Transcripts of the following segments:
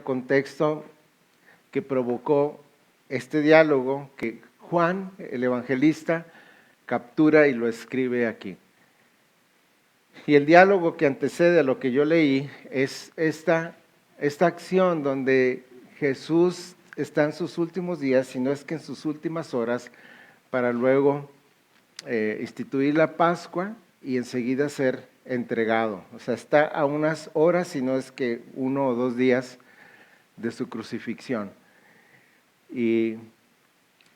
Contexto que provocó este diálogo que Juan, el evangelista, captura y lo escribe aquí. Y el diálogo que antecede a lo que yo leí es esta acción donde Jesús está en sus últimos días, si no es que en sus últimas horas, para luego instituir la Pascua y enseguida ser entregado. O sea, está a unas horas, si no es que 1 o 2 días de su crucifixión. Y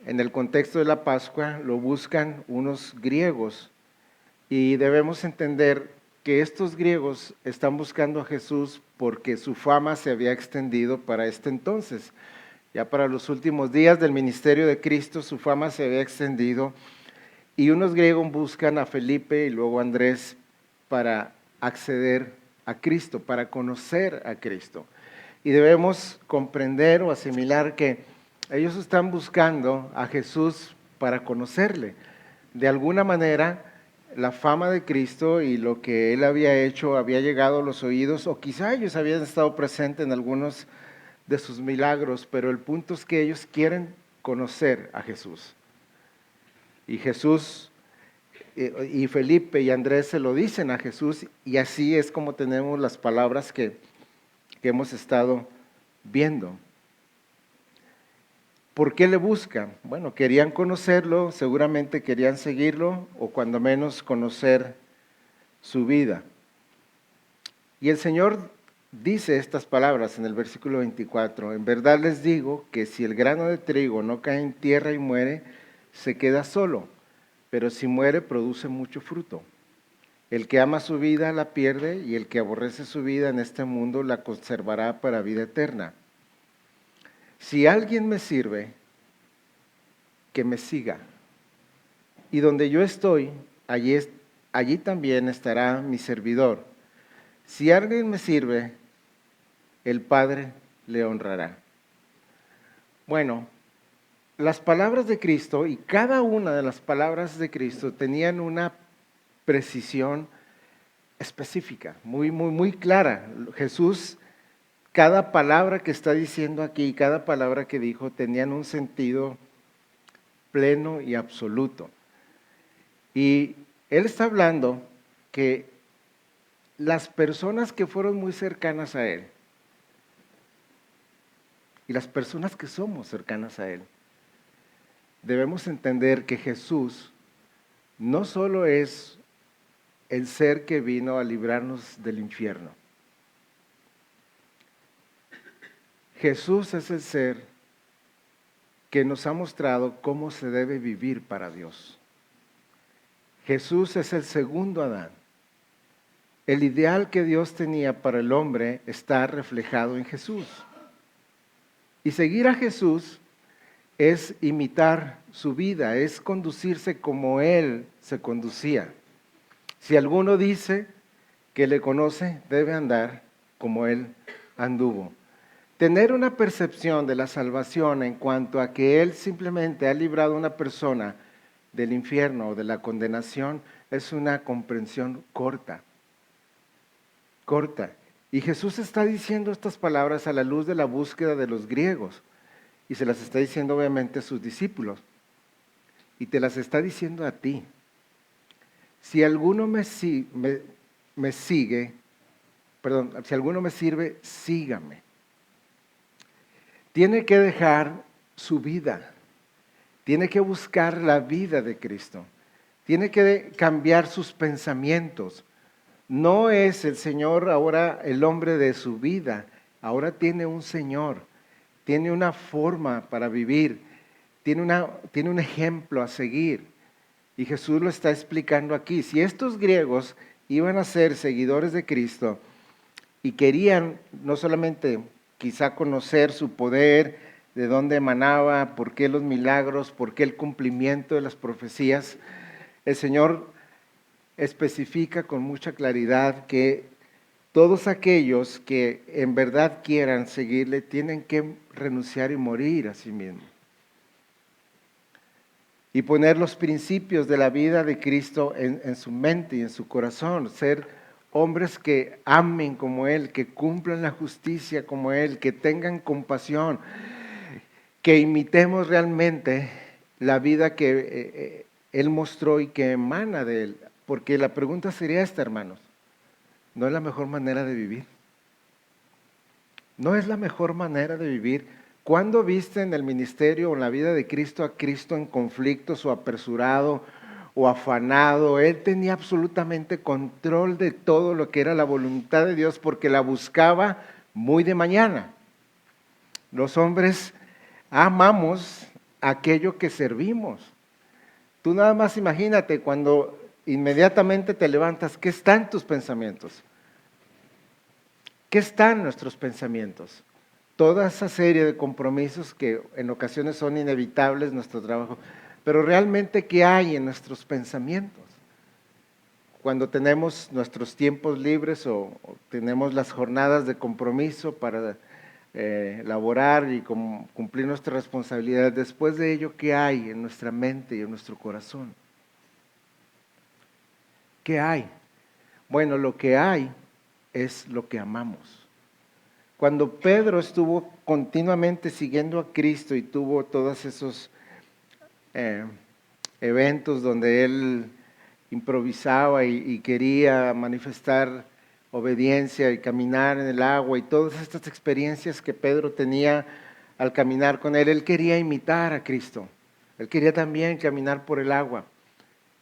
en el contexto de la Pascua lo buscan unos griegos y debemos entender que estos griegos están buscando a Jesús porque su fama se había extendido para este entonces. Ya para los últimos días del ministerio de Cristo su fama se había extendido y unos griegos buscan a Felipe y luego a Andrés para acceder a Cristo, para conocer a Cristo. Y debemos comprender o asimilar que ellos están buscando a Jesús para conocerle. De alguna manera, la fama de Cristo y lo que Él había hecho había llegado a los oídos, o quizá ellos habían estado presentes en algunos de sus milagros, pero el punto es que ellos quieren conocer a Jesús. Y Jesús y Felipe y Andrés se lo dicen a Jesús, y así es como tenemos las palabras que hemos estado viendo. ¿Por qué le buscan? Bueno, querían conocerlo, seguramente querían seguirlo o cuando menos conocer su vida. Y el Señor dice estas palabras en el versículo 24, en verdad les digo que si el grano de trigo no cae en tierra y muere, se queda solo, pero si muere produce mucho fruto. El que ama su vida la pierde y el que aborrece su vida en este mundo la conservará para vida eterna. Si alguien me sirve, que me siga. Y donde yo estoy, allí también estará mi servidor. Si alguien me sirve, el Padre le honrará. Bueno, las palabras de Cristo y cada una de las palabras de Cristo tenían una precisión específica, muy clara. Jesús, cada palabra que está diciendo aquí, cada palabra que dijo, tenían un sentido pleno y absoluto. Y Él está hablando que las personas que fueron muy cercanas a Él y las personas que somos cercanas a Él, debemos entender que Jesús no solo es el ser que vino a librarnos del infierno. Jesús es el ser que nos ha mostrado cómo se debe vivir para Dios. Jesús es el segundo Adán. El ideal que Dios tenía para el hombre está reflejado en Jesús. Y seguir a Jesús es imitar su vida, es conducirse como Él se conducía. Si alguno dice que le conoce, debe andar como Él anduvo. Tener una percepción de la salvación en cuanto a que Él simplemente ha librado a una persona del infierno o de la condenación es una comprensión corta. Y Jesús está diciendo estas palabras a la luz de la búsqueda de los griegos y se las está diciendo obviamente a sus discípulos y te las está diciendo a ti. Si alguno si alguno me sirve, sígame. Tiene que dejar su vida, tiene que buscar la vida de Cristo, tiene que cambiar sus pensamientos. No es el Señor ahora el hombre de su vida, ahora tiene un Señor, tiene una forma para vivir, tiene un ejemplo a seguir. Y Jesús lo está explicando aquí. Si estos griegos iban a ser seguidores de Cristo y querían no solamente quizá conocer su poder, de dónde emanaba, por qué los milagros, por qué el cumplimiento de las profecías, el Señor especifica con mucha claridad que todos aquellos que en verdad quieran seguirle tienen que renunciar y morir a sí mismos. Y poner los principios de la vida de Cristo en su mente y en su corazón, ser hombres que amen como Él, que cumplan la justicia como Él, que tengan compasión, que imitemos realmente la vida que Él mostró y que emana de Él. Porque la pregunta sería esta, hermanos, ¿no es la mejor manera de vivir? ¿No es la mejor manera de vivir? ¿Cuándo viste en el ministerio o en la vida de Cristo a Cristo en conflictos o apresurado o afanado? Él tenía absolutamente control de todo lo que era la voluntad de Dios porque la buscaba muy de mañana. Los hombres amamos aquello que servimos. Tú nada más imagínate cuando inmediatamente te levantas, ¿qué está en tus pensamientos? ¿Qué está en nuestros pensamientos? Toda esa serie de compromisos que en ocasiones son inevitables en nuestro trabajo, pero realmente ¿qué hay en nuestros pensamientos? Cuando tenemos nuestros tiempos libres o tenemos las jornadas de compromiso para laborar y cumplir nuestras responsabilidades, después de ello, ¿qué hay en nuestra mente y en nuestro corazón? ¿Qué hay? Bueno, lo que hay es lo que amamos. Cuando Pedro estuvo continuamente siguiendo a Cristo y tuvo todos esos eventos donde él improvisaba y quería manifestar obediencia y caminar en el agua y todas estas experiencias que Pedro tenía al caminar con él, él quería imitar a Cristo. Él quería también caminar por el agua.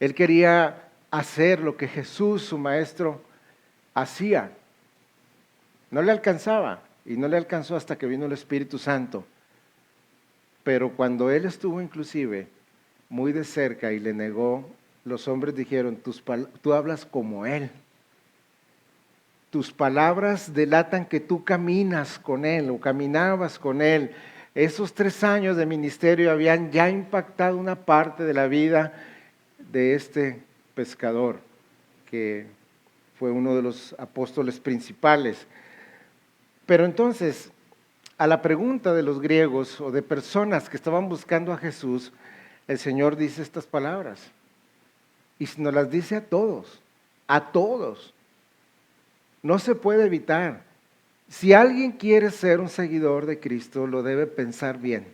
Él quería hacer lo que Jesús, su maestro, hacía. No le alcanzaba y no le alcanzó hasta que vino el Espíritu Santo. Pero cuando él estuvo inclusive muy de cerca y le negó, los hombres dijeron, tú hablas como él. Tus palabras delatan que tú caminas con él o caminabas con él. Esos 3 años de ministerio habían ya impactado una parte de la vida de este pescador, que fue uno de los apóstoles principales. Pero entonces, a la pregunta de los griegos o de personas que estaban buscando a Jesús, el Señor dice estas palabras. Y nos las dice a todos, a todos. No se puede evitar. Si alguien quiere ser un seguidor de Cristo, lo debe pensar bien.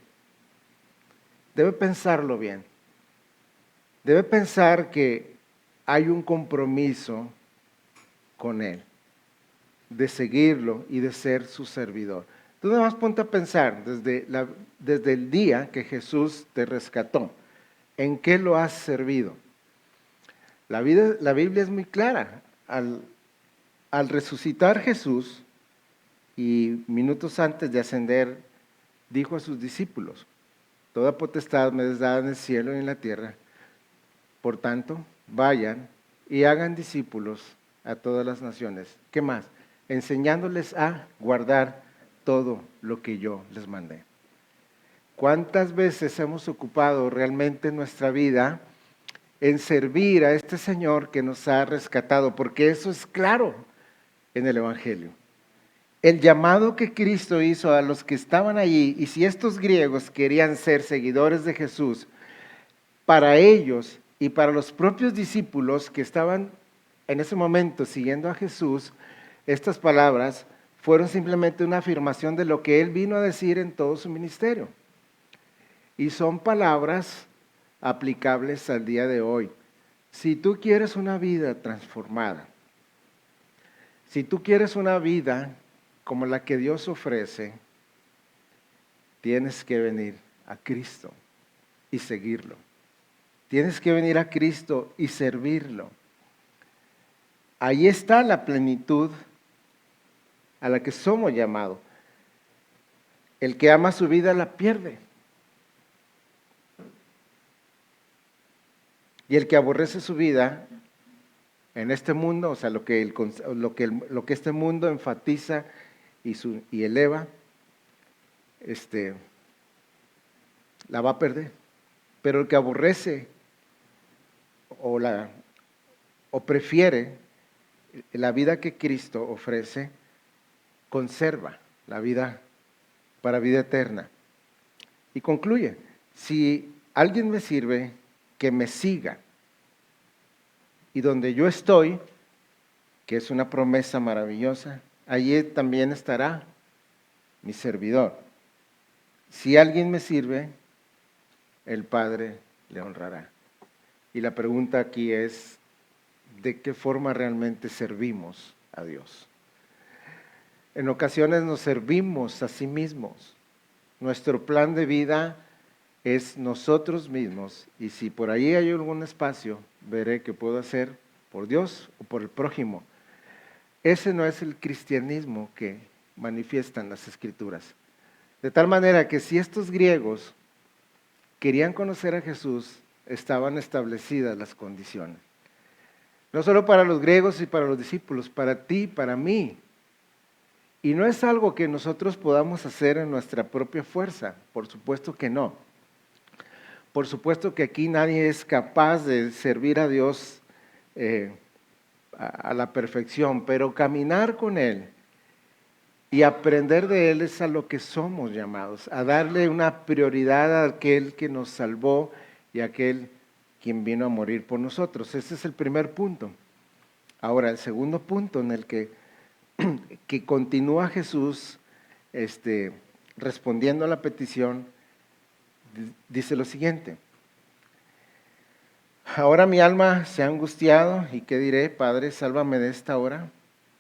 Debe pensarlo bien. Debe pensar que hay un compromiso con Él, de seguirlo y de ser su servidor. Tú nada más ponte a pensar desde el día que Jesús te rescató, ¿en qué lo has servido? La Biblia es muy clara. Al resucitar Jesús y minutos antes de ascender, dijo a sus discípulos, toda potestad me es dada en el cielo y en la tierra, por tanto, vayan y hagan discípulos a todas las naciones. ¿Qué más? Enseñándoles a guardar todo lo que yo les mandé. ¿Cuántas veces hemos ocupado realmente nuestra vida en servir a este Señor que nos ha rescatado? Porque eso es claro en el Evangelio. El llamado que Cristo hizo a los que estaban allí, y si estos griegos querían ser seguidores de Jesús, para ellos y para los propios discípulos que estaban en ese momento siguiendo a Jesús, estas palabras fueron simplemente una afirmación de lo que Él vino a decir en todo su ministerio. Y son palabras aplicables al día de hoy. Si tú quieres una vida transformada, si tú quieres una vida como la que Dios ofrece, tienes que venir a Cristo y seguirlo. Tienes que venir a Cristo y servirlo. Ahí está la plenitud a la que somos llamados. El que ama su vida la pierde. Y el que aborrece su vida en este mundo, o sea, lo que este mundo enfatiza y eleva, la va a perder. Pero el que aborrece o prefiere la vida que Cristo ofrece, conserva la vida para vida eterna. Y concluye, si alguien me sirve, que me siga. Y donde yo estoy, que es una promesa maravillosa, allí también estará mi servidor. Si alguien me sirve, el Padre le honrará. Y la pregunta aquí es, ¿de qué forma realmente servimos a Dios? En ocasiones nos servimos a sí mismos. Nuestro plan de vida es nosotros mismos, y si por ahí hay algún espacio, veré qué puedo hacer por Dios o por el prójimo. Ese no es el cristianismo que manifiestan las Escrituras. De tal manera que si estos griegos querían conocer a Jesús, estaban establecidas las condiciones. No solo para los griegos y para los discípulos, para ti, para mí. Y no es algo que nosotros podamos hacer en nuestra propia fuerza, por supuesto que no. Por supuesto que aquí nadie es capaz de servir a Dios a la perfección, pero caminar con Él y aprender de Él es a lo que somos llamados, a darle una prioridad a aquel que nos salvó y a aquel quien vino a morir por nosotros. Ese es el primer punto. Ahora, el segundo punto en el que continúa Jesús respondiendo a la petición, dice lo siguiente: ahora mi alma se ha angustiado, ¿y qué diré? Padre, sálvame de esta hora,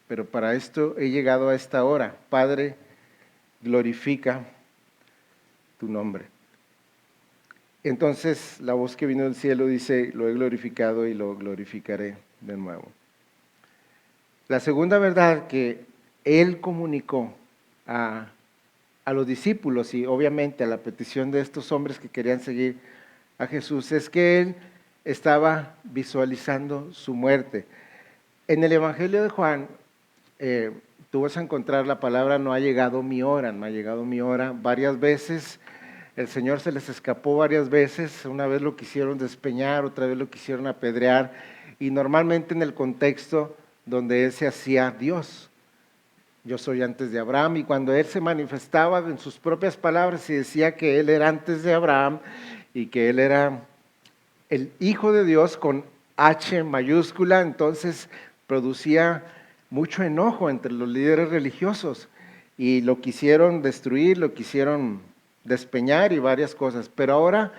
pero para esto he llegado a esta hora. Padre, glorifica tu nombre. Entonces la voz que vino del cielo dice, lo he glorificado y lo glorificaré de nuevo. La segunda verdad que Él comunicó a los discípulos y obviamente a la petición de estos hombres que querían seguir a Jesús es que Él estaba visualizando su muerte. En el Evangelio de Juan, tú vas a encontrar la palabra no ha llegado mi hora, no ha llegado mi hora varias veces. El Señor se les escapó varias veces, una vez lo quisieron despeñar, otra vez lo quisieron apedrear, y normalmente en el contexto donde Él se hacía Dios. Yo soy antes de Abraham, y cuando Él se manifestaba en sus propias palabras y decía que Él era antes de Abraham y que Él era el Hijo de Dios con H mayúscula, entonces producía mucho enojo entre los líderes religiosos y lo quisieron destruir, lo quisieron despeñar y varias cosas. Pero ahora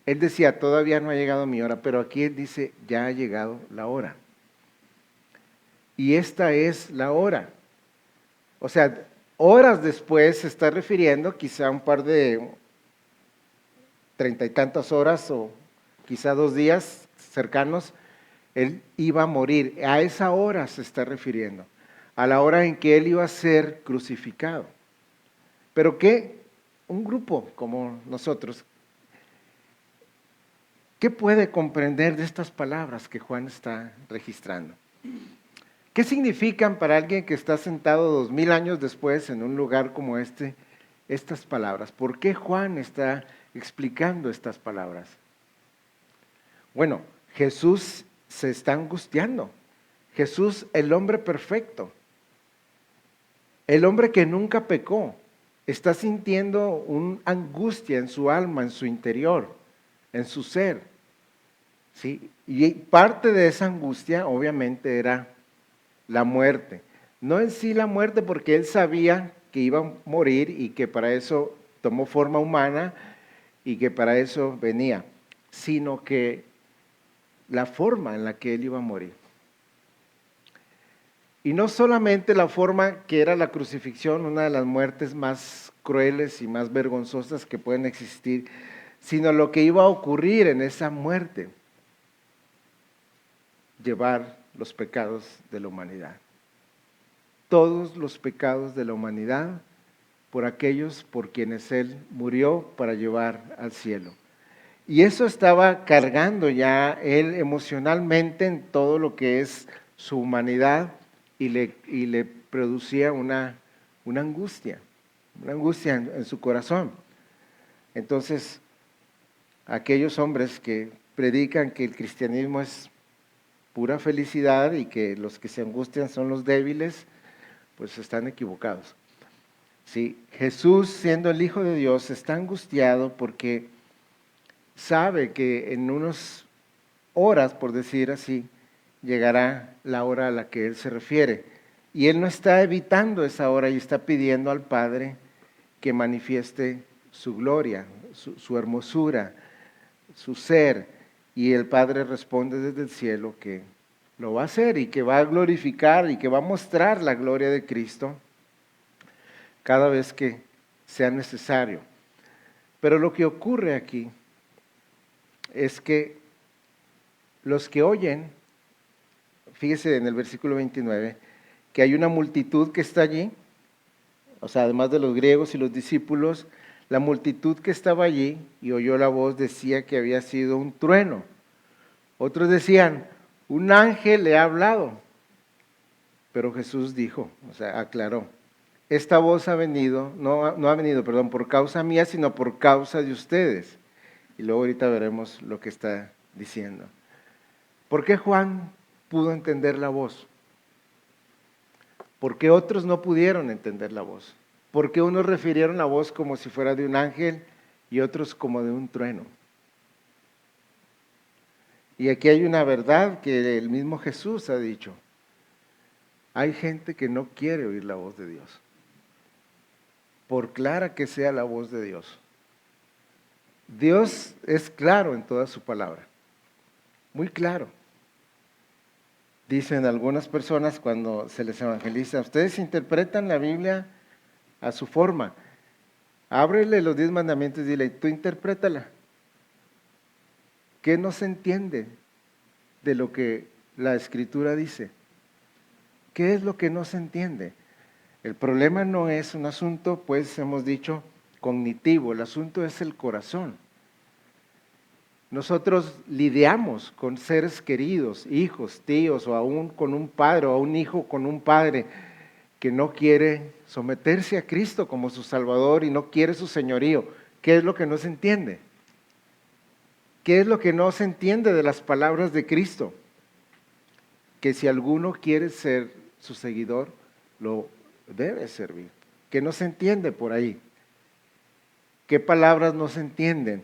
Él decía, todavía no ha llegado mi hora, pero aquí Él dice, ya ha llegado la hora. Y esta es la hora. O sea, horas después se está refiriendo quizá un par de 30 y tantas horas o quizá 2 días cercanos, Él iba a morir. A esa hora se está refiriendo, a la hora en que Él iba a ser crucificado. Pero ¿qué? Un grupo como nosotros, ¿qué puede comprender de estas palabras que Juan está registrando? ¿Qué significan para alguien que está sentado 2000 años después en un lugar como este, estas palabras? ¿Por qué Juan está explicando estas palabras? Bueno, Jesús se está angustiando. Jesús, el hombre perfecto, el hombre que nunca pecó, está sintiendo una angustia en su alma, en su interior, en su ser. ¿Sí? Y parte de esa angustia, obviamente, era la muerte. No en sí la muerte, porque él sabía que iba a morir y que para eso tomó forma humana y que para eso venía, sino que la forma en la que él iba a morir. Y no solamente la forma que era la crucifixión, una de las muertes más crueles y más vergonzosas que pueden existir, sino lo que iba a ocurrir en esa muerte, llevar los pecados de la humanidad. Todos los pecados de la humanidad por aquellos por quienes Él murió para llevar al cielo. Y eso estaba cargando ya Él emocionalmente en todo lo que es su humanidad y le producía una angustia en su corazón. Entonces, aquellos hombres que predican que el cristianismo es pura felicidad y que los que se angustian son los débiles, pues están equivocados. Sí, Jesús, siendo el Hijo de Dios, está angustiado porque sabe que en unas horas, por decir así, llegará la hora a la que Él se refiere. Y Él no está evitando esa hora y está pidiendo al Padre que manifieste su gloria, su hermosura, su ser. Y el Padre responde desde el cielo que lo va a hacer y que va a glorificar y que va a mostrar la gloria de Cristo cada vez que sea necesario. Pero lo que ocurre aquí es que los que oyen, fíjese en el versículo 29, que hay una multitud que está allí, o sea, además de los griegos y los discípulos, la multitud que estaba allí y oyó la voz decía que había sido un trueno. Otros decían, un ángel le ha hablado. Pero Jesús dijo, o sea, aclaró, esta voz ha venido, no ha venido, perdón, por causa mía, sino por causa de ustedes. Y luego ahorita veremos lo que está diciendo. ¿Por qué Juan pudo entender la voz? ¿Por qué otros no pudieron entender la voz? ¿Por qué unos refirieron la voz como si fuera de un ángel y otros como de un trueno? Y aquí hay una verdad que el mismo Jesús ha dicho. Hay gente que no quiere oír la voz de Dios, por clara que sea la voz de Dios. Dios es claro en toda su palabra, muy claro. Dicen algunas personas cuando se les evangeliza, ustedes interpretan la Biblia a su forma. Ábrele los 10 mandamientos y dile, tú interprétala. ¿Qué no se entiende de lo que la Escritura dice? ¿Qué es lo que no se entiende? El problema no es un asunto, pues hemos dicho, cognitivo, el asunto es el corazón. Nosotros lidiamos con seres queridos, hijos, tíos, o aún con un padre, o a un hijo con un padre que no quiere someterse a Cristo como su Salvador y no quiere su señorío. ¿Qué es lo que no se entiende? ¿Qué es lo que no se entiende de las palabras de Cristo? Que si alguno quiere ser su seguidor, lo debe servir. ¿Qué no se entiende por ahí? ¿Qué palabras no se entienden?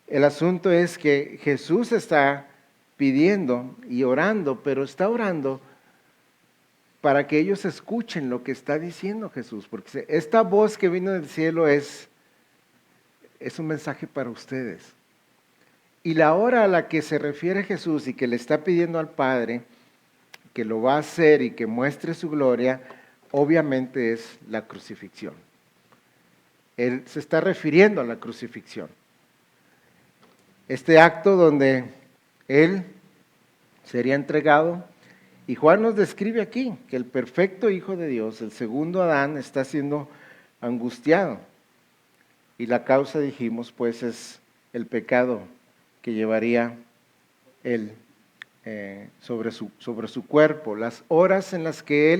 El asunto es que Jesús está pidiendo y orando, pero está orando para que ellos escuchen lo que está diciendo Jesús, porque esta voz que vino del cielo es un mensaje para ustedes. Y la hora a la que se refiere Jesús y que le está pidiendo al Padre que lo va a hacer y que muestre su gloria, obviamente es la crucifixión. Él se está refiriendo a la crucifixión. Este acto donde Él sería entregado, y Juan nos describe aquí que el perfecto Hijo de Dios, el segundo Adán, está siendo angustiado. Y la causa, dijimos, pues es el pecado que llevaría Él sobre su cuerpo, las horas en las que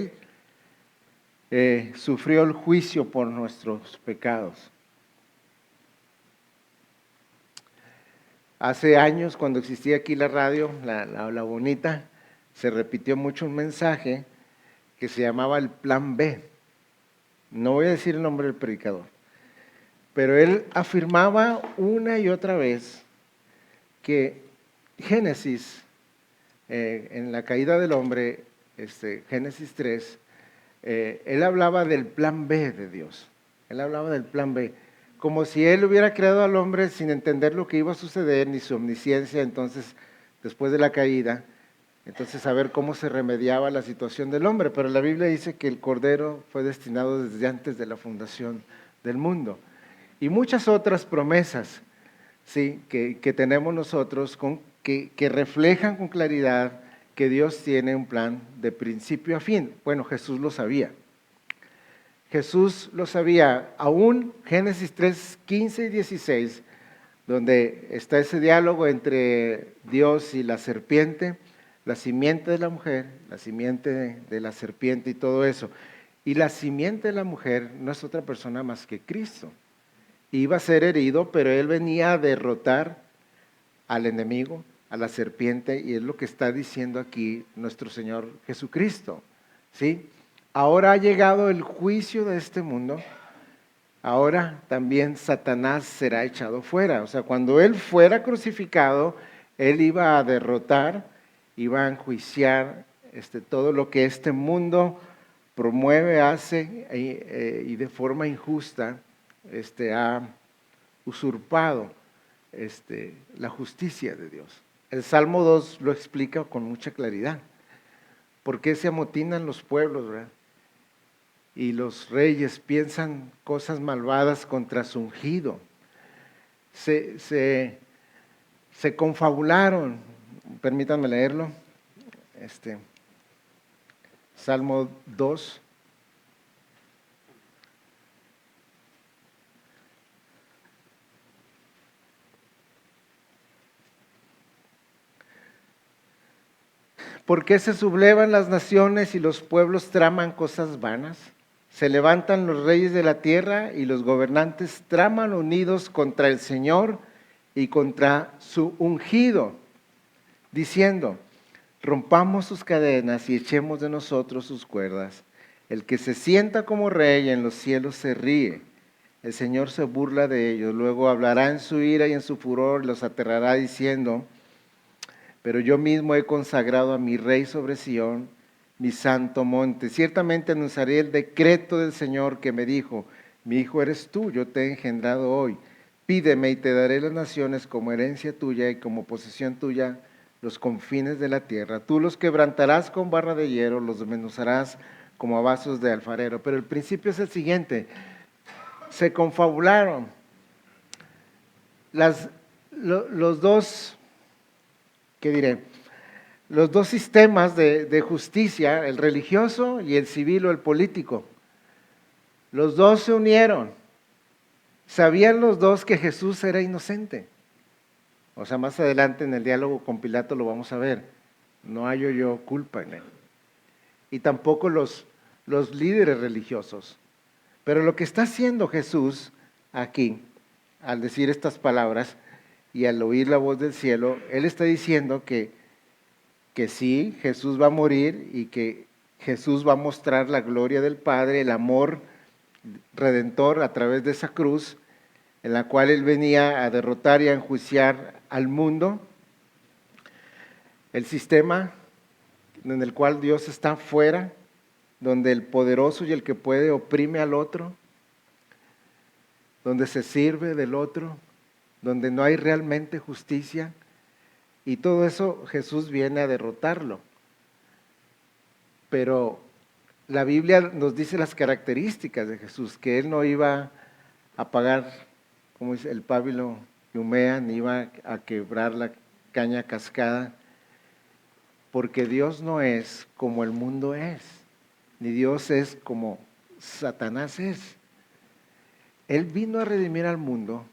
Él sufrió el juicio por nuestros pecados. Hace años, cuando existía aquí la radio, la bonita, se repitió mucho un mensaje que se llamaba el Plan B. No voy a decir el nombre del predicador, pero él afirmaba una y otra vez que Génesis, en la caída del hombre, Génesis 3, él hablaba del plan B de Dios. Él hablaba del plan B, como si él hubiera creado al hombre sin entender lo que iba a suceder, ni su omnisciencia, entonces, después de la caída, entonces saber cómo se remediaba la situación del hombre. Pero la Biblia dice que el Cordero fue destinado desde antes de la fundación del mundo. Y muchas otras promesas, ¿sí?, que tenemos nosotros, que reflejan con claridad que Dios tiene un plan de principio a fin. Bueno, Jesús lo sabía. Jesús lo sabía, aún Génesis 3, 15 y 16, donde está ese diálogo entre Dios y la serpiente, la simiente de la mujer, la simiente de la serpiente y todo eso. Y la simiente de la mujer no es otra persona más que Cristo. Iba a ser herido, pero Él venía a derrotar al enemigo, a la serpiente, y es lo que está diciendo aquí nuestro Señor Jesucristo, ¿sí? Ahora ha llegado el juicio de este mundo, ahora también Satanás será echado fuera. O sea, cuando Él fuera crucificado, Él iba a derrotar iba a enjuiciar todo lo que este mundo promueve, hace y de forma injusta ha usurpado la justicia de Dios. El Salmo 2 lo explica con mucha claridad. ¿Por qué se amotinan los pueblos, verdad? Y los reyes piensan cosas malvadas contra su ungido? Se confabularon, permítanme leerlo, Salmo 2. ¿Por qué se sublevan las naciones y los pueblos traman cosas vanas? Se levantan los reyes de la tierra y los gobernantes traman unidos contra el Señor y contra su ungido, diciendo: rompamos sus cadenas y echemos de nosotros sus cuerdas. El que se sienta como rey en los cielos se ríe. El Señor se burla de ellos. Luego hablará en su ira y en su furor, los aterrará diciendo: pero yo mismo he consagrado a mi rey sobre Sión, mi santo monte. Ciertamente anunciaré el decreto del Señor que me dijo: mi hijo eres tú, yo te he engendrado hoy. Pídeme y te daré las naciones como herencia tuya y como posesión tuya los confines de la tierra. Tú los quebrantarás con barra de hierro, los desmenuzarás como a vasos de alfarero. Pero el principio es el siguiente: se confabularon los dos, ¿qué diré? Los dos sistemas de justicia, el religioso y el civil o el político. Los dos se unieron. Sabían los dos que Jesús era inocente. O sea, más adelante en el diálogo con Pilato lo vamos a ver. No hallo yo culpa en él. Y tampoco los líderes religiosos. Pero lo que está haciendo Jesús aquí, al decir estas palabras y al oír la voz del cielo, Él está diciendo que sí, Jesús va a morir y que Jesús va a mostrar la gloria del Padre, el amor redentor a través de esa cruz, en la cual Él venía a derrotar y a enjuiciar al mundo, el sistema en el cual Dios está fuera, donde el poderoso y el que puede oprime al otro, donde se sirve del otro, donde no hay realmente justicia, y todo eso Jesús viene a derrotarlo. Pero la Biblia nos dice las características de Jesús, que Él no iba a apagar, como dice, el pábilo que humea, ni iba a quebrar la caña cascada, porque Dios no es como el mundo es, ni Dios es como Satanás es. Él vino a redimir al mundo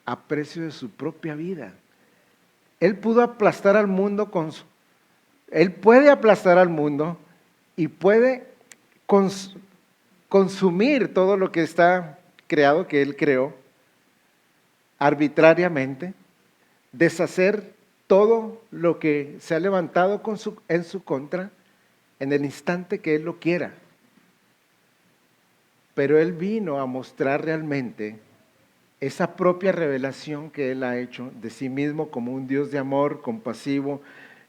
a precio de su propia vida. Él pudo aplastar al mundo Él puede aplastar al mundo y puede consumir todo lo que está creado, que Él creó, arbitrariamente, deshacer todo lo que se ha levantado en su contra en el instante que Él lo quiera. Pero Él vino a mostrar realmente esa propia revelación que Él ha hecho de sí mismo como un Dios de amor, compasivo,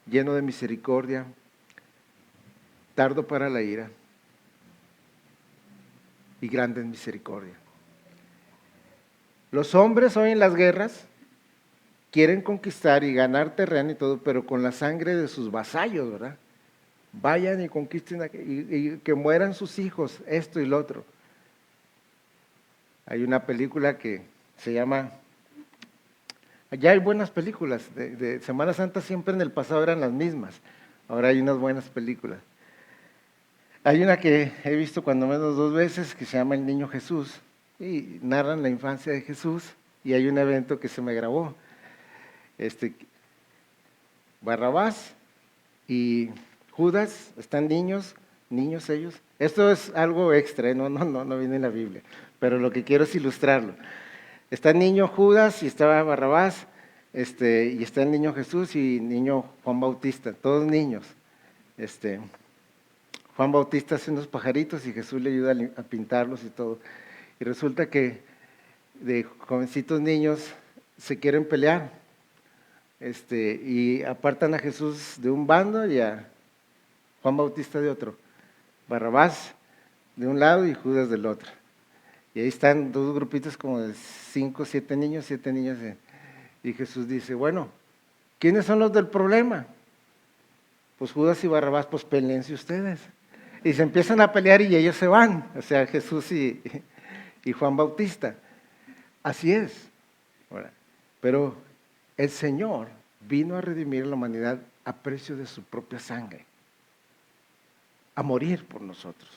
lleno de misericordia, tardo para la ira y grande en misericordia. Los hombres hoy en las guerras quieren conquistar y ganar terreno y todo, pero con la sangre de sus vasallos, ¿verdad? Vayan y conquisten y que mueran sus hijos, esto y lo otro. Hay una película que se llama, ya hay buenas películas, de Semana Santa siempre en el pasado eran las mismas, ahora hay unas buenas películas. Hay una que he visto cuando menos 2 veces que se llama El Niño Jesús y narran la infancia de Jesús, y hay un evento que se me grabó, Barrabás y Judas están niños ellos. Esto es algo extra, no viene en la Biblia, pero lo que quiero es ilustrarlo. Está el niño Judas y estaba Barrabás, y está el niño Jesús y niño Juan Bautista, todos niños. Juan Bautista hace unos pajaritos y Jesús le ayuda a pintarlos y todo. Y resulta que de jovencitos niños se quieren pelear. y apartan a Jesús de un bando y a Juan Bautista de otro. Barrabás de un lado y Judas del otro. Y ahí están dos grupitos como de 5, 7 niños. Y Jesús dice, bueno, ¿quiénes son los del problema? Pues Judas y Barrabás, pues peleense ustedes. Y se empiezan a pelear y ellos se van, o sea, Jesús y Juan Bautista. Así es. Pero el Señor vino a redimir a la humanidad a precio de su propia sangre, a morir por nosotros.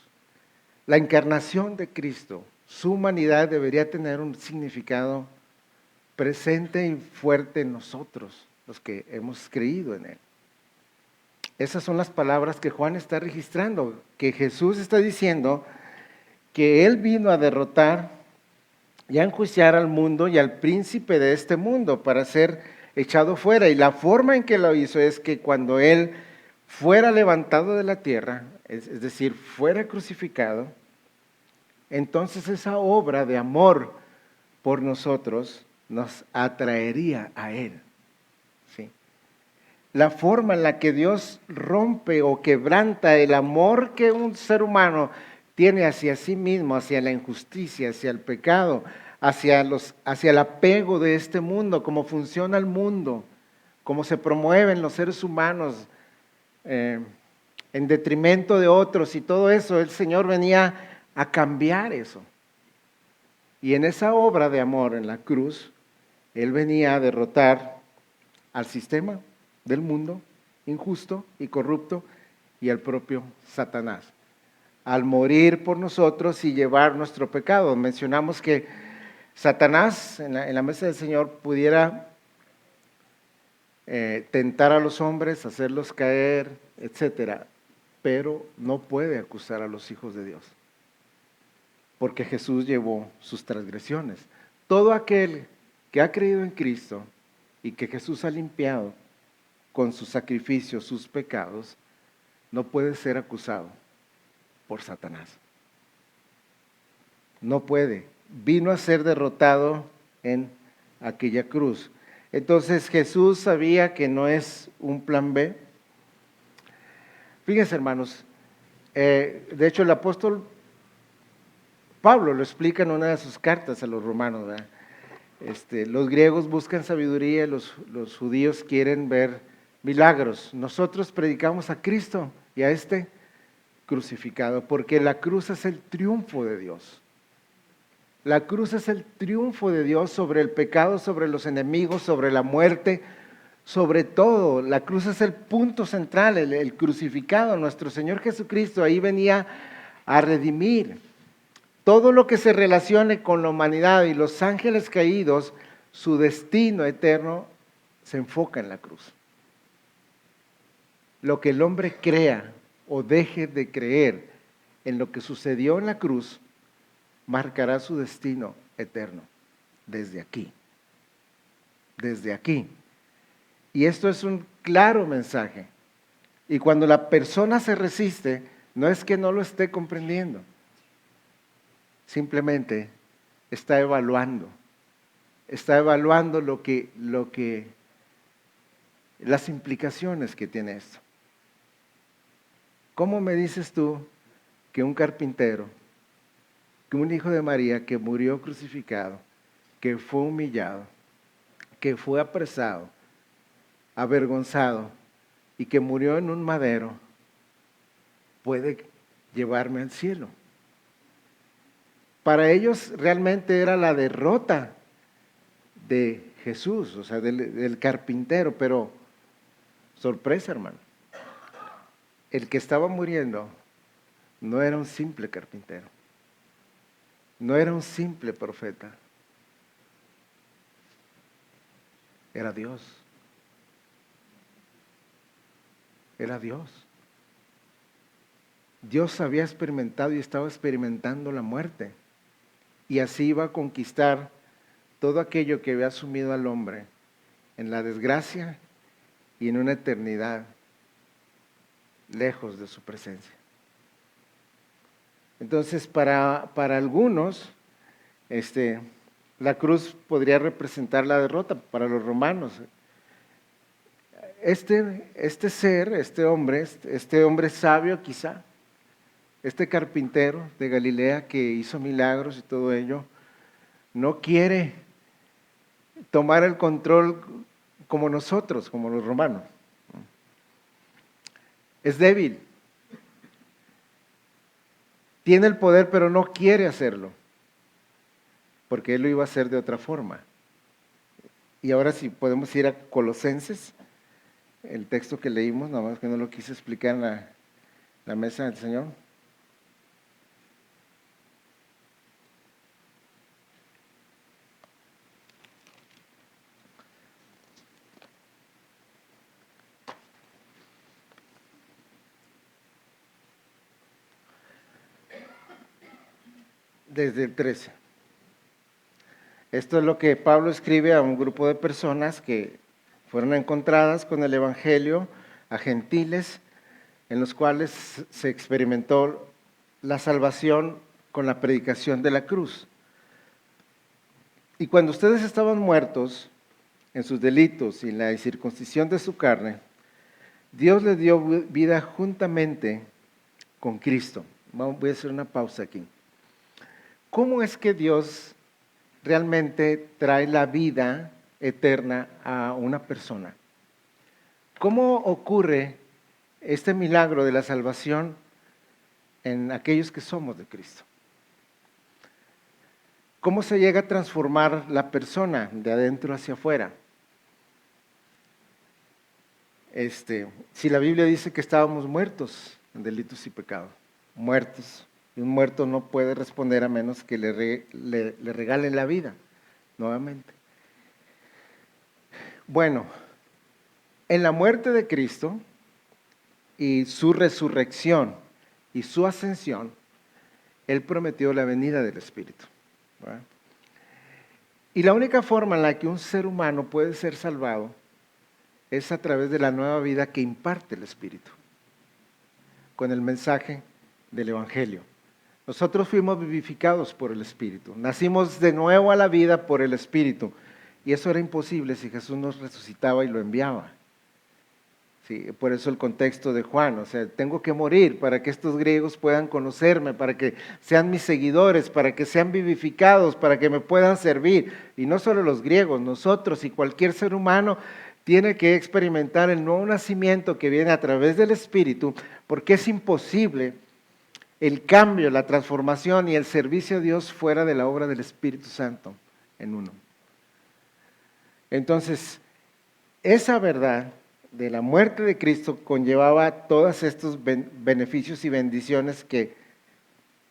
La encarnación de Cristo, su humanidad debería tener un significado presente y fuerte en nosotros, los que hemos creído en Él. Esas son las palabras que Juan está registrando, que Jesús está diciendo que Él vino a derrotar y a enjuiciar al mundo y al príncipe de este mundo para ser echado fuera. Y la forma en que lo hizo es que cuando Él fuera levantado de la tierra, es decir, fuera crucificado, entonces esa obra de amor por nosotros nos atraería a Él. ¿Sí? La forma en la que Dios rompe o quebranta el amor que un ser humano tiene hacia sí mismo, hacia la injusticia, hacia el pecado, hacia el apego de este mundo, cómo funciona el mundo, cómo se promueven los seres humanos en detrimento de otros y todo eso. El Señor venía a cambiar eso. Y en esa obra de amor en la cruz, Él venía a derrotar al sistema del mundo injusto y corrupto y al propio Satanás, al morir por nosotros y llevar nuestro pecado. Mencionamos que Satanás en la mesa del Señor pudiera tentar a los hombres, hacerlos caer, etcétera, pero no puede acusar a los hijos de Dios, porque Jesús llevó sus transgresiones. Todo aquel que ha creído en Cristo y que Jesús ha limpiado con su sacrificio sus pecados, no puede ser acusado por Satanás. No puede. Vino a ser derrotado en aquella cruz. Entonces Jesús sabía que no es un plan B. Fíjense, hermanos, de hecho el apóstol Pablo lo explica en una de sus cartas a los romanos, ¿verdad? Los griegos buscan sabiduría, los judíos quieren ver milagros. Nosotros predicamos a Cristo y a este crucificado, porque la cruz es el triunfo de Dios. La cruz es el triunfo de Dios sobre el pecado, sobre los enemigos, sobre la muerte, sobre todo. La cruz es el punto central, el crucificado, nuestro Señor Jesucristo. Ahí venía a redimir. Todo lo que se relacione con la humanidad y los ángeles caídos, su destino eterno se enfoca en la cruz. Lo que el hombre crea o deje de creer en lo que sucedió en la cruz, marcará su destino eterno desde aquí. Desde aquí. Y esto es un claro mensaje. Y cuando la persona se resiste, no es que no lo esté comprendiendo. Simplemente está evaluando las implicaciones que tiene esto. ¿Cómo me dices tú que un carpintero, que un hijo de María que murió crucificado, que fue humillado, que fue apresado, avergonzado y que murió en un madero, puede llevarme al cielo? Para ellos realmente era la derrota de Jesús, o sea, del carpintero, pero sorpresa, hermano. El que estaba muriendo no era un simple carpintero, no era un simple profeta, era Dios. Era Dios. Dios había experimentado y estaba experimentando la muerte. Y así iba a conquistar todo aquello que había sumido al hombre en la desgracia y en una eternidad lejos de su presencia. Entonces, para algunos, la cruz podría representar la derrota. Para los romanos, este ser, este hombre sabio quizá, este carpintero de Galilea que hizo milagros y todo ello, no quiere tomar el control como nosotros, como los romanos. Es débil. Tiene el poder, pero no quiere hacerlo, porque él lo iba a hacer de otra forma. Y ahora sí podemos ir a Colosenses, el texto que leímos, nada más que no lo quise explicar en la mesa del Señor. Desde el 13. Esto es lo que Pablo escribe a un grupo de personas que fueron encontradas con el Evangelio, a gentiles, en los cuales se experimentó la salvación con la predicación de la cruz. Y cuando ustedes estaban muertos en sus delitos y en la incircuncisión de su carne, Dios les dio vida juntamente con Cristo. Voy a hacer una pausa aquí. ¿Cómo es que Dios realmente trae la vida eterna a una persona? ¿Cómo ocurre este milagro de la salvación en aquellos que somos de Cristo? ¿Cómo se llega a transformar la persona de adentro hacia afuera? Si la Biblia dice que estábamos muertos en delitos y pecados, muertos, y un muerto no puede responder a menos que le regalen la vida nuevamente. Bueno, en la muerte de Cristo y su resurrección y su ascensión, Él prometió la venida del Espíritu, ¿verdad? Y la única forma en la que un ser humano puede ser salvado es a través de la nueva vida que imparte el Espíritu, con el mensaje del Evangelio. Nosotros fuimos vivificados por el Espíritu, nacimos de nuevo a la vida por el Espíritu, y eso era imposible si Jesús nos resucitaba y lo enviaba. Sí, por eso el contexto de Juan, o sea, tengo que morir para que estos griegos puedan conocerme, para que sean mis seguidores, para que sean vivificados, para que me puedan servir. Y no solo los griegos, nosotros y cualquier ser humano tiene que experimentar el nuevo nacimiento que viene a través del Espíritu, porque es imposible el cambio, la transformación y el servicio a Dios fuera de la obra del Espíritu Santo en uno. Entonces, esa verdad de la muerte de Cristo conllevaba todos estos beneficios y bendiciones que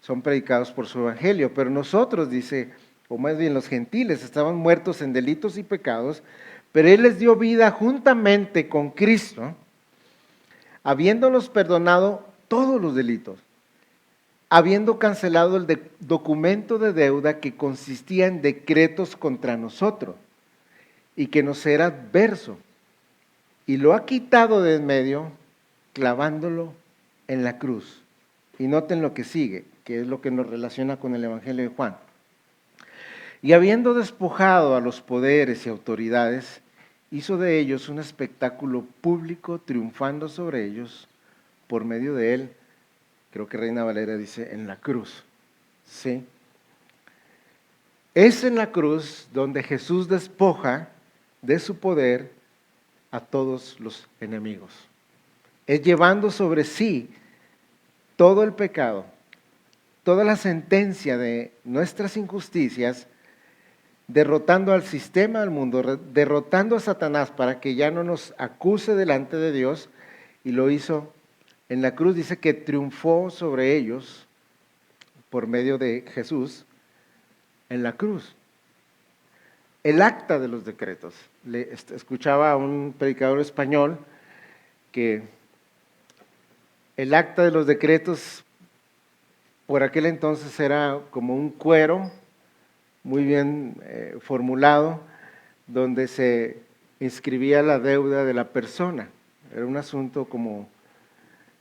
son predicados por su evangelio, pero nosotros, dice, o más bien los gentiles, estaban muertos en delitos y pecados, pero Él les dio vida juntamente con Cristo, habiéndonos perdonado todos los delitos, habiendo cancelado el documento de deuda que consistía en decretos contra nosotros y que nos era adverso, y lo ha quitado de en medio, clavándolo en la cruz. Y noten lo que sigue, que es lo que nos relaciona con el Evangelio de Juan. Y habiendo despojado a los poderes y autoridades, hizo de ellos un espectáculo público, triunfando sobre ellos por medio de él. Creo que Reina Valera dice, en la cruz. ¿Sí? Es en la cruz donde Jesús despoja de su poder a todos los enemigos. Es llevando sobre sí todo el pecado, toda la sentencia de nuestras injusticias, derrotando al sistema del mundo, derrotando a Satanás para que ya no nos acuse delante de Dios, y lo hizo en la cruz. Dice que triunfó sobre ellos por medio de Jesús en la cruz. El acta de los decretos. Escuchaba a un predicador español que el acta de los decretos por aquel entonces era como un cuero muy bien formulado, donde se inscribía la deuda de la persona. Era un asunto como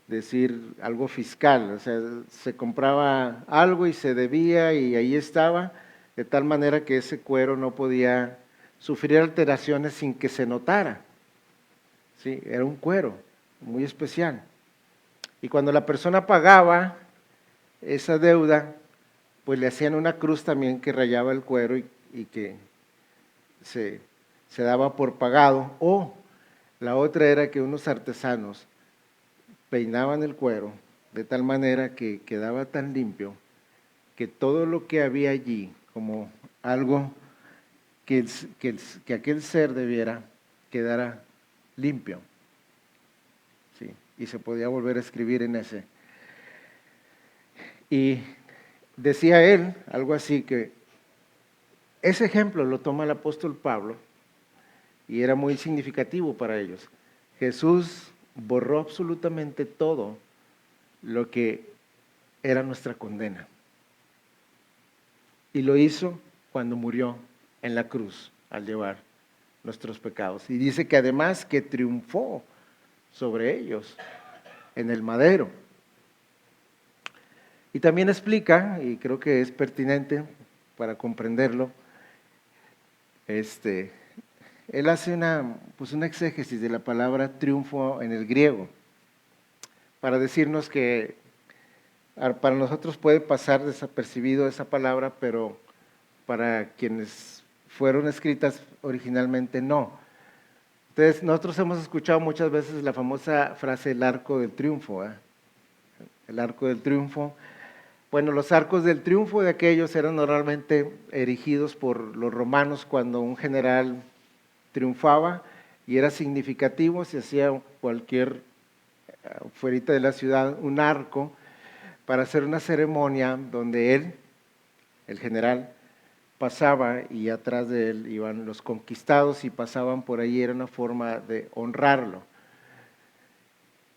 decir algo fiscal, o sea, se compraba algo y se debía y ahí estaba, de tal manera que ese cuero no podía sufrir alteraciones sin que se notara. ¿sí? Era un cuero muy especial. Y cuando la persona pagaba esa deuda, pues le hacían una cruz también que rayaba el cuero y que se daba por pagado. O la otra era que unos artesanos peinaban el cuero de tal manera que quedaba tan limpio que todo lo que había allí, como algo que aquel ser debiera, quedara limpio. ¿Sí? Y se podía volver a escribir en ese. Y decía él algo así que ese ejemplo lo toma el apóstol Pablo y era muy significativo para ellos. Jesús borró absolutamente todo lo que era nuestra condena. Y lo hizo cuando murió en la cruz al llevar nuestros pecados. Y dice que además que triunfó sobre ellos en el madero. Y también explica, y creo que es pertinente para comprenderlo, él hace una exégesis de la palabra triunfo en el griego, para decirnos que para nosotros puede pasar desapercibido esa palabra, pero para quienes fueron escritas originalmente no. Entonces, nosotros hemos escuchado muchas veces la famosa frase el arco del triunfo, ¿eh? El arco del triunfo. Bueno, los arcos del triunfo de aquellos eran normalmente erigidos por los romanos cuando un general triunfaba y era significativo, se hacía cualquier fuerita de la ciudad un arco para hacer una ceremonia donde él, el general, pasaba y atrás de él iban los conquistados y pasaban por ahí, era una forma de honrarlo.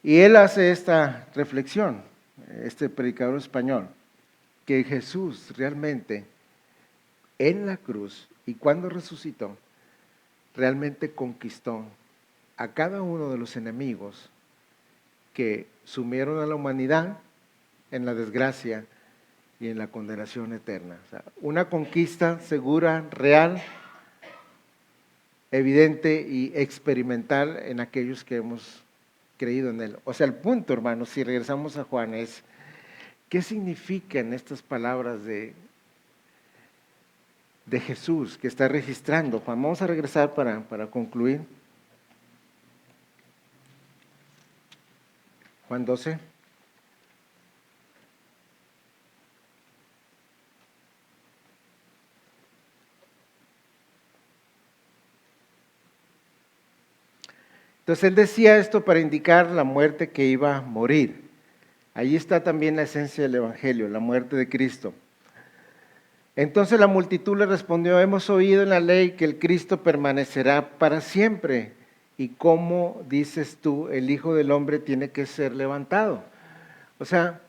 Y él hace esta reflexión, este predicador español, que Jesús realmente en la cruz y cuando resucitó, realmente conquistó a cada uno de los enemigos que sumieron a la humanidad en la desgracia y en la condenación eterna. O sea, una conquista segura, real, evidente y experimental en aquellos que hemos creído en Él. O sea, el punto, hermanos, si regresamos a Juan, es ¿qué significan estas palabras de Jesús que está registrando Juan? Vamos a regresar para concluir. Juan 12. Entonces él decía esto para indicar la muerte que iba a morir. Ahí está también la esencia del Evangelio, la muerte de Cristo. Entonces la multitud le respondió, hemos oído en la ley que el Cristo permanecerá para siempre. ¿Y cómo dices tú, el Hijo del Hombre tiene que ser levantado? O sea,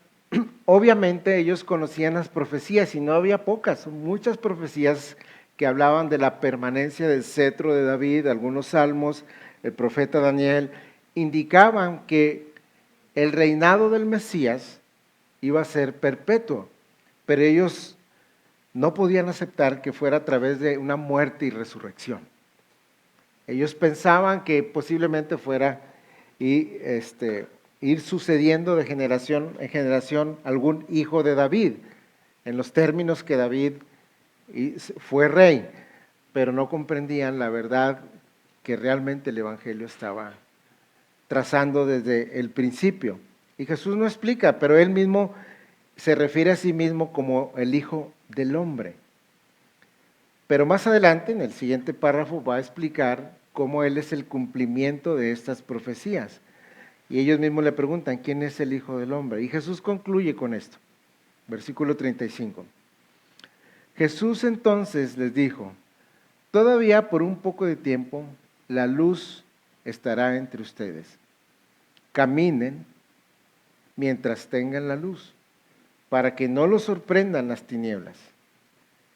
obviamente ellos conocían las profecías y no había pocas, muchas profecías que hablaban de la permanencia del cetro de David, algunos salmos, el profeta Daniel, indicaban que el reinado del Mesías iba a ser perpetuo, pero ellos no podían aceptar que fuera a través de una muerte y resurrección. Ellos pensaban que posiblemente fuera ir sucediendo de generación en generación algún hijo de David, en los términos que David fue rey, pero no comprendían la verdad que realmente el Evangelio estaba trazando desde el principio. Y Jesús no explica, pero él mismo se refiere a sí mismo como el Hijo del Hombre. Pero más adelante, en el siguiente párrafo, va a explicar cómo él es el cumplimiento de estas profecías. Y ellos mismos le preguntan, ¿quién es el Hijo del Hombre? Y Jesús concluye con esto, versículo 35. Jesús entonces les dijo, todavía por un poco de tiempo la luz estará entre ustedes. Caminen mientras tengan la luz, para que no los sorprendan las tinieblas.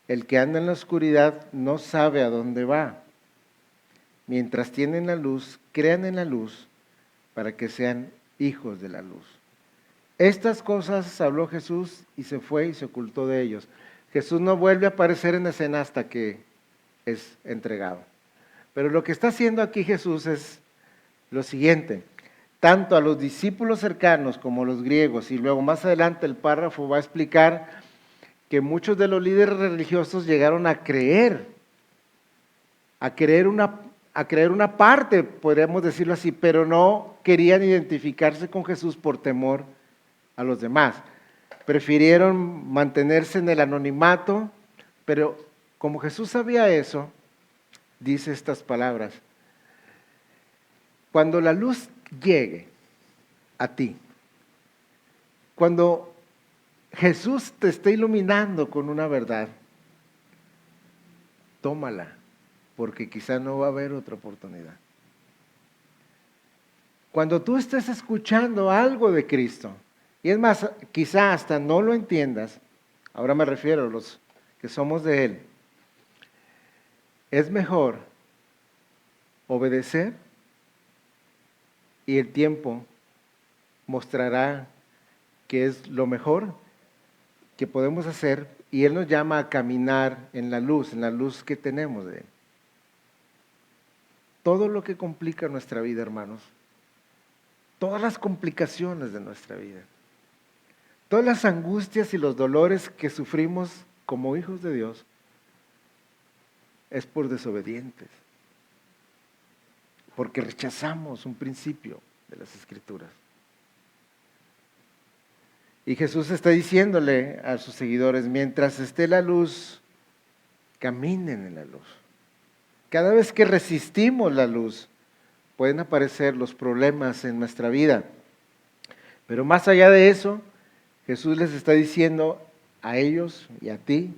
El que anda en la oscuridad no sabe a dónde va. Mientras tienen la luz, crean en la luz, para que sean hijos de la luz. Estas cosas habló Jesús y se fue y se ocultó de ellos. Jesús no vuelve a aparecer en escena hasta que es entregado. Pero lo que está haciendo aquí Jesús es lo siguiente: tanto a los discípulos cercanos como a los griegos, y luego más adelante el párrafo va a explicar que muchos de los líderes religiosos llegaron a creer una parte, podríamos decirlo así, pero no querían identificarse con Jesús por temor a los demás. Prefirieron mantenerse en el anonimato, pero como Jesús sabía eso, dice estas palabras: cuando la luz llegue a ti, cuando Jesús te esté iluminando con una verdad, tómala, porque quizá no va a haber otra oportunidad. Cuando tú estés escuchando algo de Cristo, y es más, quizá hasta no lo entiendas, ahora me refiero a los que somos de Él, es mejor obedecer y el tiempo mostrará que es lo mejor que podemos hacer, y Él nos llama a caminar en la luz que tenemos de Él. Todo lo que complica nuestra vida, hermanos, todas las complicaciones de nuestra vida, todas las angustias y los dolores que sufrimos como hijos de Dios, es por desobedientes, porque rechazamos un principio de las Escrituras. Y Jesús está diciéndole a sus seguidores: mientras esté la luz, caminen en la luz. Cada vez que resistimos la luz, pueden aparecer los problemas en nuestra vida. Pero más allá de eso, Jesús les está diciendo a ellos y a ti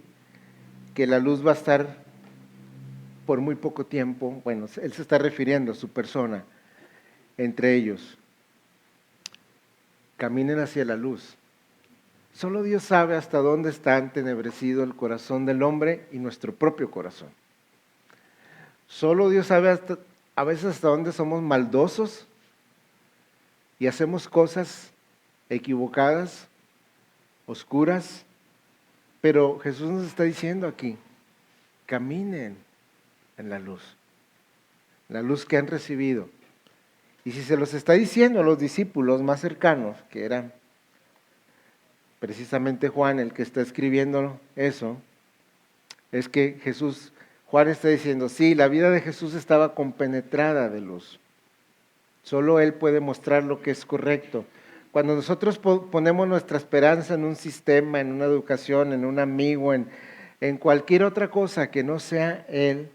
que la luz va a estar por muy poco tiempo. Bueno, Él se está refiriendo a su persona entre ellos. Caminen hacia la luz. Solo Dios sabe hasta dónde está entenebrecido el corazón del hombre y nuestro propio corazón. Solo Dios sabe a veces hasta dónde somos maldosos y hacemos cosas equivocadas, oscuras, pero Jesús nos está diciendo aquí: caminen en la luz que han recibido. Y si se los está diciendo a los discípulos más cercanos, que eran precisamente Juan el que está escribiendo eso, es que Juan está diciendo: sí, la vida de Jesús estaba compenetrada de luz. Solo Él puede mostrar lo que es correcto. Cuando nosotros ponemos nuestra esperanza en un sistema, en una educación, en un amigo, en cualquier otra cosa que no sea Él,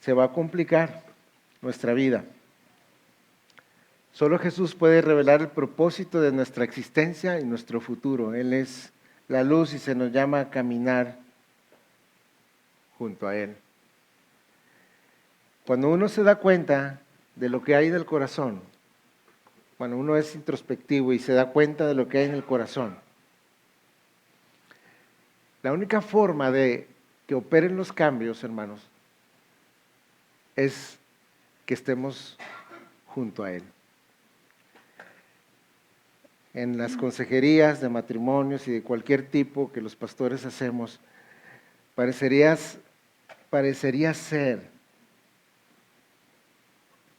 se va a complicar nuestra vida. Solo Jesús puede revelar el propósito de nuestra existencia y nuestro futuro. Él es la luz y se nos llama a caminar junto a Él. Cuando uno se da cuenta de lo que hay en el corazón, cuando uno es introspectivo y se da cuenta de lo que hay en el corazón, la única forma de que operen los cambios, hermanos, es que estemos junto a Él. En las consejerías de matrimonios y de cualquier tipo que los pastores hacemos, parecería ser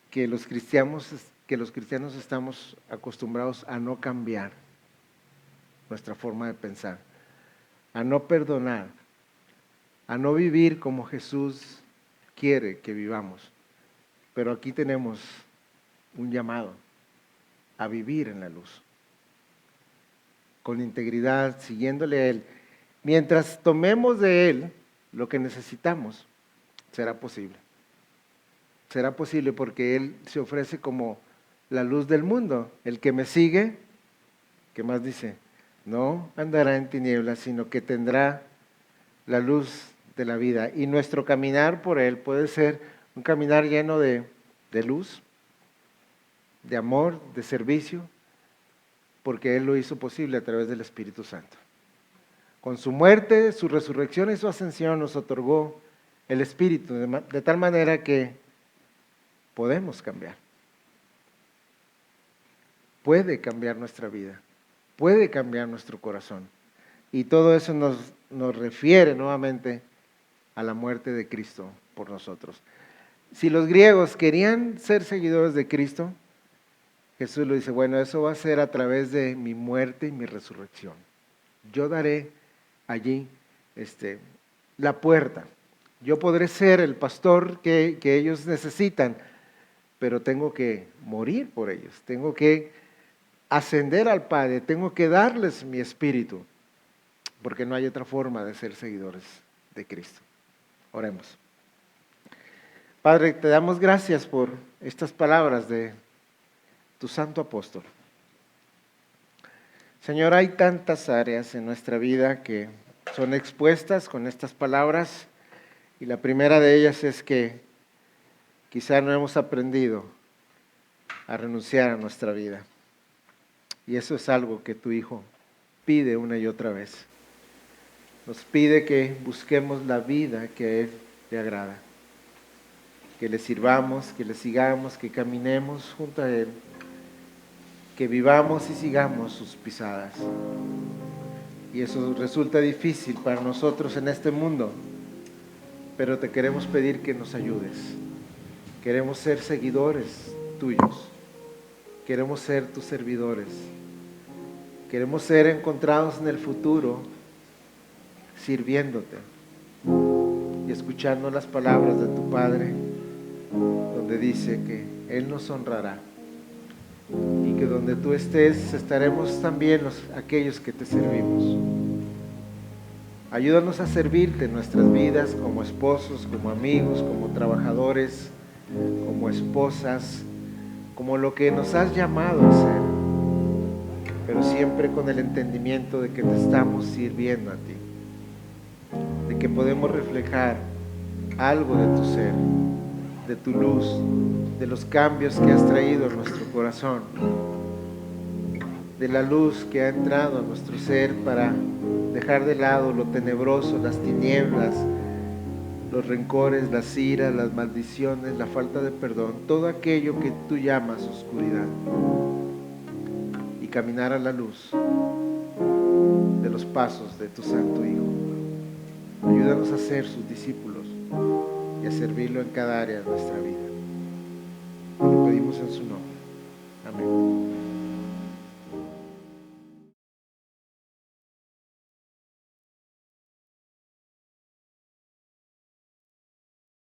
que los cristianos estamos acostumbrados a no cambiar nuestra forma de pensar, a no perdonar, a no vivir como Jesús quiere que vivamos. Pero aquí tenemos un llamado a vivir en la luz, con integridad, siguiéndole a Él. Mientras tomemos de Él lo que necesitamos, será posible. Será posible porque Él se ofrece como la luz del mundo. El que me sigue, ¿qué más dice? No andará en tinieblas, sino que tendrá la luz de la vida. Y nuestro caminar por Él puede ser un caminar lleno de luz, de amor, de servicio, porque Él lo hizo posible a través del Espíritu Santo. Con su muerte, su resurrección y su ascensión nos otorgó el Espíritu, de tal manera que podemos cambiar. Puede cambiar nuestra vida, puede cambiar nuestro corazón. Y todo eso nos refiere nuevamente a la muerte de Cristo por nosotros. Si los griegos querían ser seguidores de Cristo, Jesús lo dice, bueno, eso va a ser a través de mi muerte y mi resurrección. Yo daré allí la puerta. Yo podré ser el pastor que ellos necesitan, pero tengo que morir por ellos, tengo que ascender al Padre, tengo que darles mi espíritu, porque no hay otra forma de ser seguidores de Cristo. Oremos. Padre, te damos gracias por estas palabras de tu santo apóstol. Señor, hay tantas áreas en nuestra vida que son expuestas con estas palabras, y la primera de ellas es que quizá no hemos aprendido a renunciar a nuestra vida. Y eso es algo que tu Hijo pide una y otra vez. Nos pide que busquemos la vida que a Él le agrada, que le sirvamos, que le sigamos, que caminemos junto a Él, que vivamos y sigamos sus pisadas. Y eso resulta difícil para nosotros en este mundo, pero te queremos pedir que nos ayudes. Queremos ser seguidores tuyos, queremos ser tus servidores, queremos ser encontrados en el futuro sirviéndote y escuchando las palabras de tu Padre, donde dice que Él nos honrará y que donde tú estés estaremos también aquellos que te servimos. Ayúdanos a servirte en nuestras vidas como esposos, como amigos, como trabajadores, como esposas, como lo que nos has llamado a ser, pero siempre con el entendimiento de que te estamos sirviendo a ti, de que podemos reflejar algo de tu ser, de tu luz, de los cambios que has traído a nuestro corazón, de la luz que ha entrado a nuestro ser para dejar de lado lo tenebroso, las tinieblas, los rencores, las iras, las maldiciones, la falta de perdón, todo aquello que tú llamas oscuridad, y caminar a la luz de los pasos de tu Santo Hijo. Ayúdanos a ser sus discípulos y a servirlo en cada área de nuestra vida. Lo pedimos en su nombre. Amén.